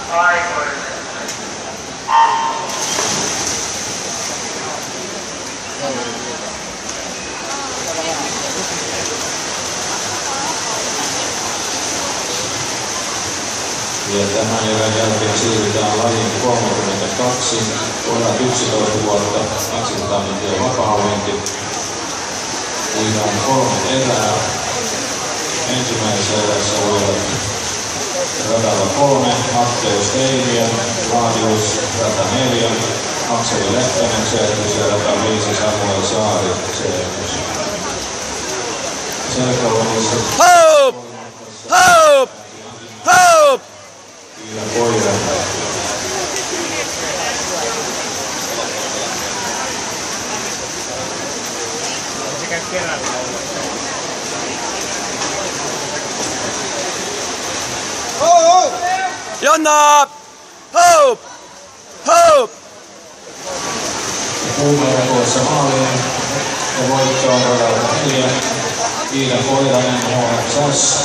Ja tämän erän jälkeen siirrytään lajin 32, pojat 11 vuotta, 200 metriä vapaa-uinti. Uidaan 3 erää. Ensimmäisessä erässä uivat radalla 3, Matteus Teiniä, Laadius rata 4, Akseli Lehtonen Seetys ja rata 5, Samuel Saari Seetys. Selkäluonnossa Hope! Hope! Hope! Kiina Koira. Sekä kerralla. Jonna! Hope! Hope! Kuumera tuossa maaliin ja voitto on radalla 4. Kiina Koiranen, HF SAS.